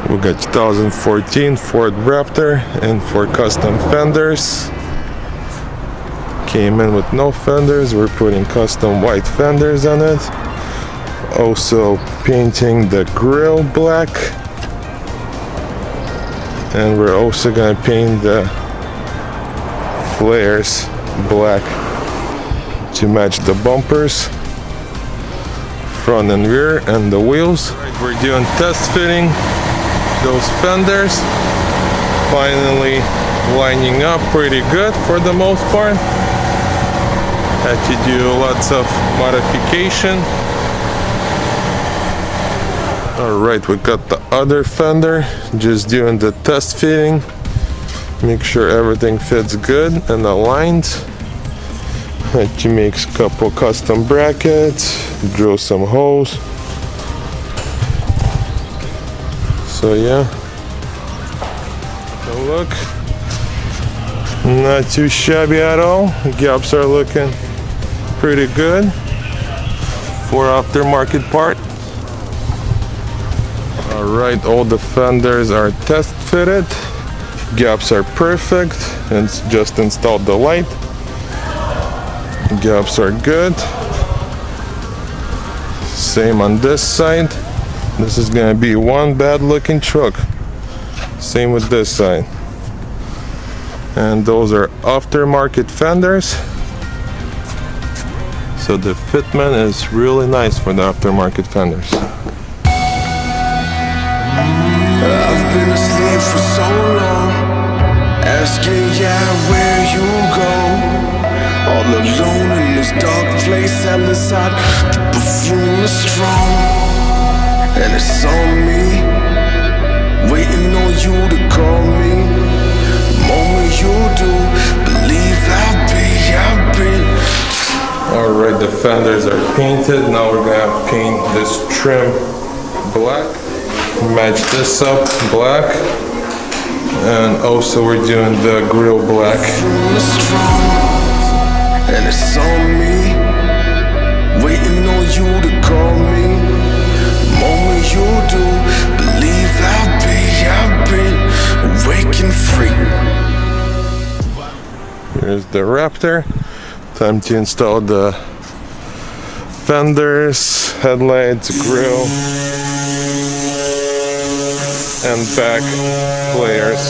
We got 2014 Ford Raptor and for custom fenders. Came in with no fenders, we're putting custom white fenders on it. Also painting the grille black. And we're also gonna paint the flares black to match the bumpers, front and rear, and the wheels. Right, we're doing test fitting those fenders. Finally lining up pretty good for the most part. Had to do lots of modification. Alright, we got the other fender, just doing the test fitting. Make sure everything fits good and aligned. Had to make a couple custom brackets, drill some holes. So yeah, look, not too shabby at all. Gaps are looking pretty good for aftermarket part. Alright, all the fenders are test fitted. Gaps are perfect, and just installed the light. Gaps are good. Same on this side. This is gonna be one bad looking truck. Same with this side. And those are aftermarket fenders. So the fitment is really nice for the aftermarket fenders. I've been asleep for so long, asking where you go. All alone in this dark place, hell inside, the perfume is strong. And it's on me, waiting on you to call me. The moment you do, believe I'll be. Alright, the fenders are painted. Now we're gonna paint this trim black. Match this up black, and also we're doing the grille black. And it's on me, waiting on you to call me. The moment you do, believe I'll be awake and free. Here's the Raptor. Time to install the fenders, headlights, grille, and back flares.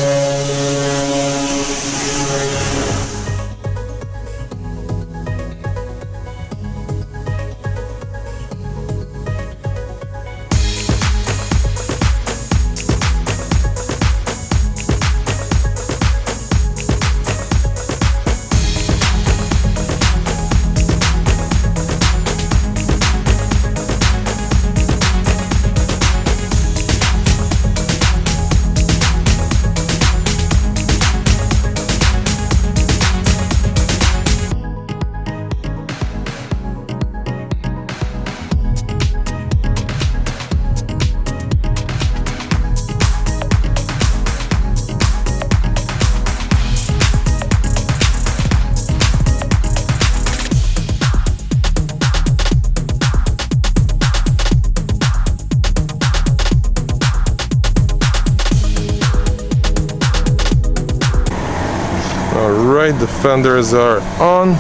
Alright, the fenders are on.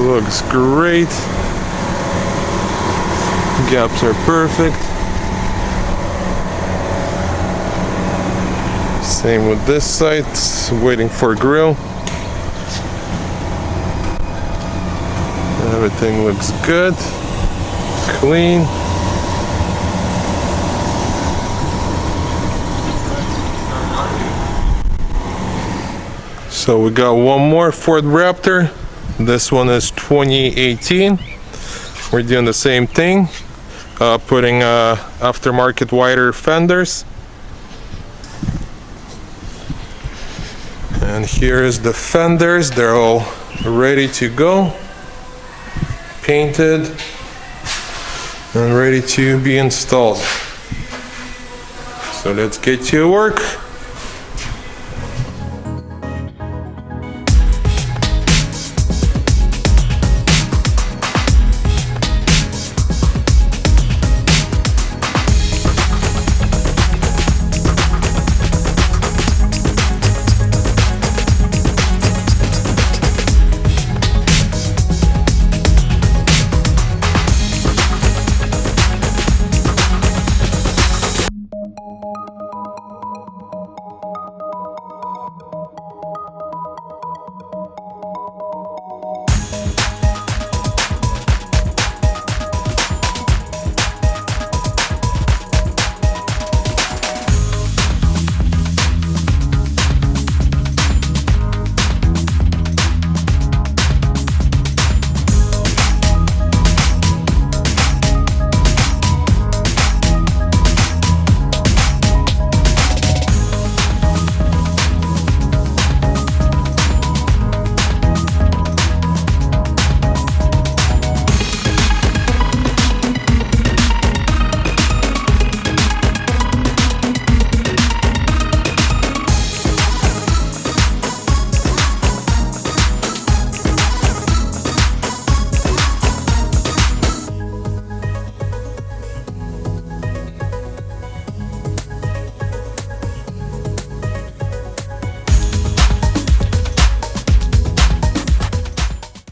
Looks great. Gaps are perfect. Same with this side, waiting for grille. Everything looks good, clean. So we got one more Ford Raptor. This one is 2018. We're doing the same thing, putting aftermarket wider fenders. And here is the fenders. They're all ready to go, painted and ready to be installed. So let's get to work.